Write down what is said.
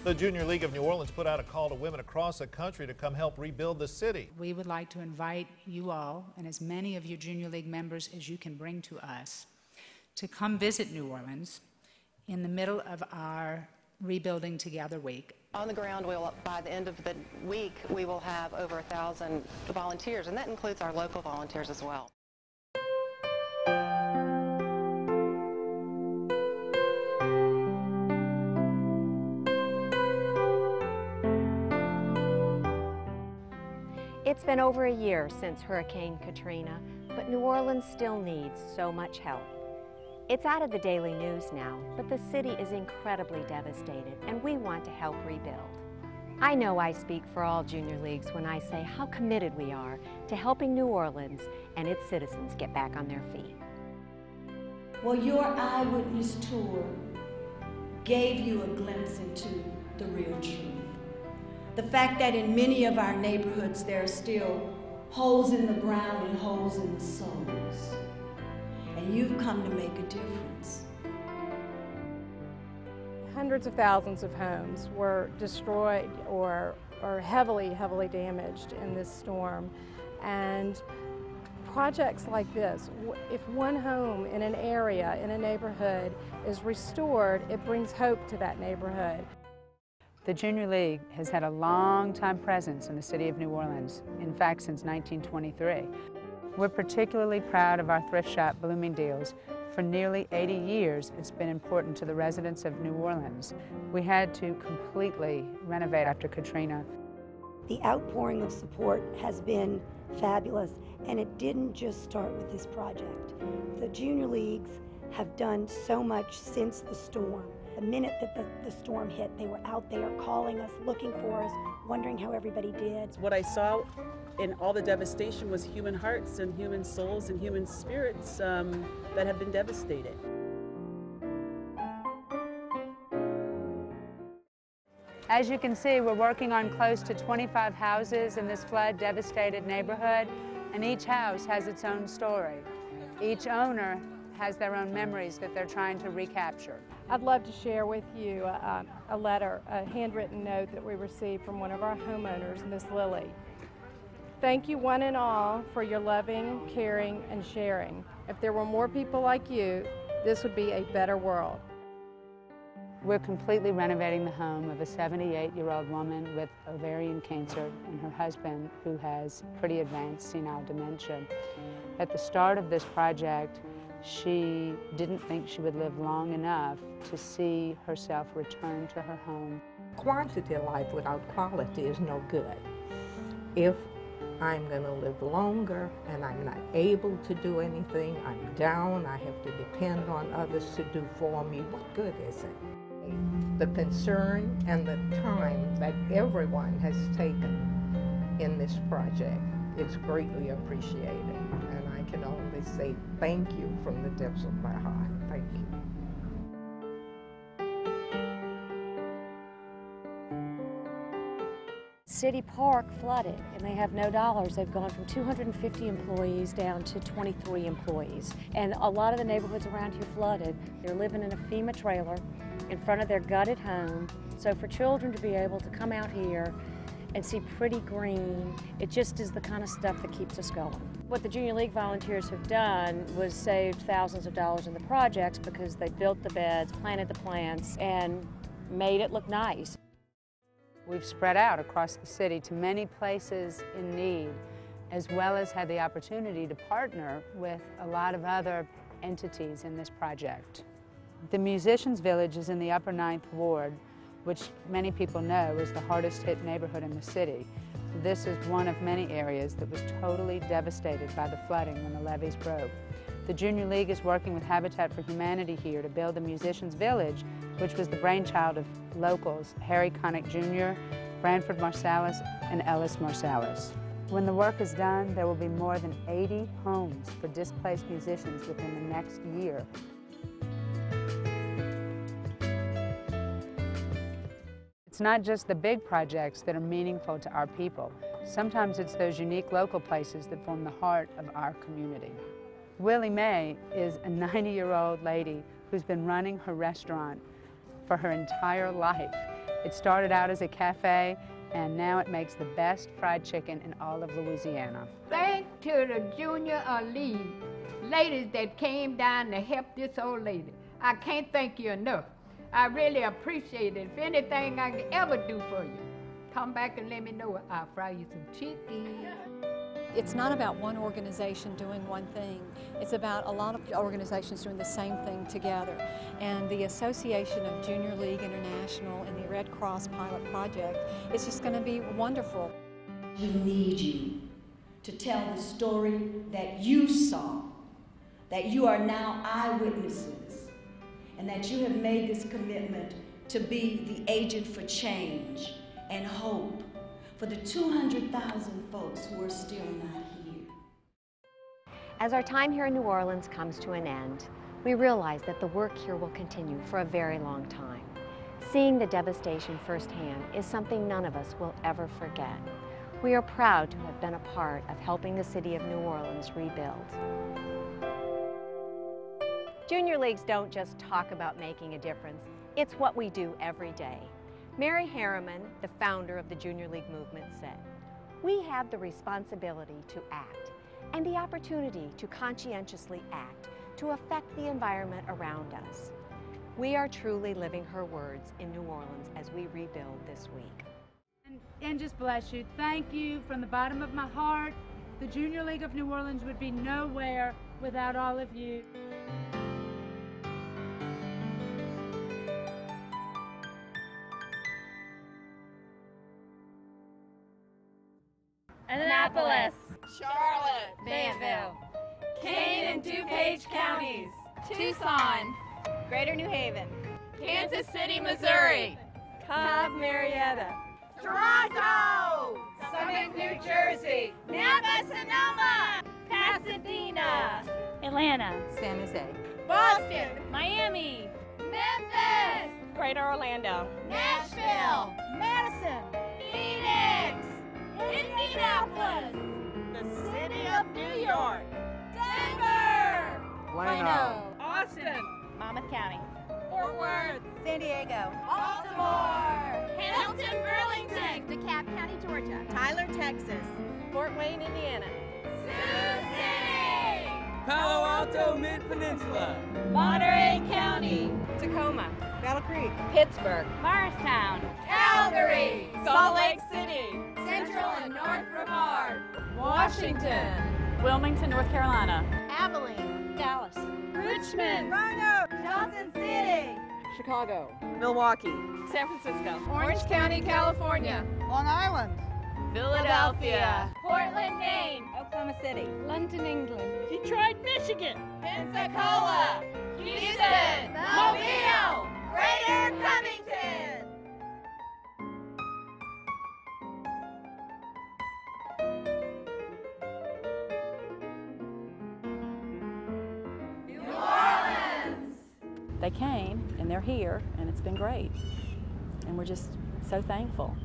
The Junior League of New Orleans put out a call to women across the country to come help rebuild the city. We would like to invite you all, and as many of your Junior League members as you can bring to us, to come visit New Orleans in the middle of our Rebuilding Together week. On the ground, by the end of the week, we will have over 1,000 volunteers, and that includes our local volunteers as well. It's been over a year since Hurricane Katrina, but New Orleans still needs so much help. It's out of the daily news now, but the city is incredibly devastated, and we want to help rebuild. I know I speak for all Junior Leagues when I say how committed we are to helping New Orleans and its citizens get back on their feet. Well, your eyewitness tour gave you a glimpse into the real truth. The fact that in many of our neighborhoods there are still holes in the ground and holes in the souls. And you've come to make a difference. Hundreds of thousands of homes were destroyed or heavily damaged in this storm. And projects like this, if one home in an area, in a neighborhood, is restored, it brings hope to that neighborhood. The Junior League has had a long-time presence in the city of New Orleans, in fact since 1923. We're particularly proud of our thrift shop, Bloomingdale's. For nearly 80 years, it's been important to the residents of New Orleans. We had to completely renovate after Katrina. The outpouring of support has been fabulous, and it didn't just start with this project. The Junior Leagues have done so much since the storm. The minute that the storm hit, they were out there calling us, looking for us, wondering how everybody did. What I saw in all the devastation was human hearts and human souls and human spirits that have been devastated. As you can see, we're working on close to 25 houses in this flood-devastated neighborhood, and each house has its own story. Each owner has their own memories that they're trying to recapture. I'd love to share with you a letter, a handwritten note that we received from one of our homeowners, Miss Lily. Thank you one and all for your loving, caring, and sharing. If there were more people like you, this would be a better world. We're completely renovating the home of a 78-year-old woman with ovarian cancer and her husband who has pretty advanced senile dementia. At the start of this project, she didn't think she would live long enough to see herself return to her home. Quantity of life without quality is no good. If I'm going to live longer and I'm not able to do anything, I'm down, I have to depend on others to do for me, what good is it? The concern and the time that everyone has taken in this project is greatly appreciated, and I can only say thank you from the depths of my heart. Thank you. City Park flooded, and they have no dollars. They've gone from 250 employees down to 23 employees. And a lot of the neighborhoods around here flooded. They're living in a FEMA trailer in front of their gutted home. So for children to be able to come out here and see pretty green, it just is the kind of stuff that keeps us going. What the Junior League volunteers have done was saved thousands of dollars in the projects because they built the beds, planted the plants, and made it look nice. We've spread out across the city to many places in need, as well as had the opportunity to partner with a lot of other entities in this project. The Musicians Village is in the Upper 9th Ward, which many people know is the hardest hit neighborhood in the city. This is one of many areas that was totally devastated by the flooding when the levees broke. The Junior League is working with Habitat for Humanity here to build the Musicians Village, which was the brainchild of locals Harry Connick Jr., Branford Marsalis, and Ellis Marsalis. When the work is done, there will be more than 80 homes for displaced musicians within the next year. It's not just the big projects that are meaningful to our people. Sometimes it's those unique local places that form the heart of our community. Willie Mae is a 90-year-old lady who's been running her restaurant for her entire life. It started out as a cafe, and now it makes the best fried chicken in all of Louisiana. Thanks to the Junior League ladies that came down to help this old lady. I can't thank you enough. I really appreciate it. If anything I can ever do for you, come back and let me know. I'll fry you some chicken. It's not about one organization doing one thing. It's about a lot of organizations doing the same thing together. And the Association of Junior League International and the Red Cross Pilot Project is just going to be wonderful. We need you to tell the story that you saw, that you are now eyewitnesses, and that you have made this commitment to be the agent for change and hope for the 200,000 folks who are still not here. As our time here in New Orleans comes to an end, we realize that the work here will continue for a very long time. Seeing the devastation firsthand is something none of us will ever forget. We are proud to have been a part of helping the city of New Orleans rebuild. Junior Leagues don't just talk about making a difference, it's what we do every day. Mary Harriman, the founder of the Junior League movement, said, "We have the responsibility to act and the opportunity to conscientiously act to affect the environment around us." We are truly living her words in New Orleans as we rebuild this week. And just bless you. Thank you from the bottom of my heart. The Junior League of New Orleans would be nowhere without all of you. Annapolis, Charlotte, Fayetteville, Kane and DuPage counties, Tucson, Greater New Haven, Kansas City, Missouri, Cobb, Marietta, Toronto, Summit, New Jersey, Napa, Sonoma, Pasadena, Atlanta, San Jose, Boston, Miami, Memphis, Greater Orlando, Nashville, Madison, Phoenix, Indianapolis, the city of New York, Denver, Plano, Austin, Monmouth County, Fort Worth, San Diego, Baltimore, Hamilton, Burlington, DeKalb County, Georgia, Tyler, Texas, Fort Wayne, Indiana, Sioux City, Palo Alto Mid-Peninsula, Monterey County, Tacoma, Battle Creek, Pittsburgh, Morristown, Calgary, Salt Lake City, Central and North Brevard, Washington, Wilmington, North Carolina, Abilene, Dallas, Richmond, Roanoke, Johnson City, Chicago, Milwaukee, San Francisco, Orange County, California, Long Island, Philadelphia, Portland, Maine, Oklahoma City, London, England, Detroit, Michigan, Pensacola, Houston, Mobile, Greater Covington. New Orleans. They came and they're here and it's been great. And we're just so thankful.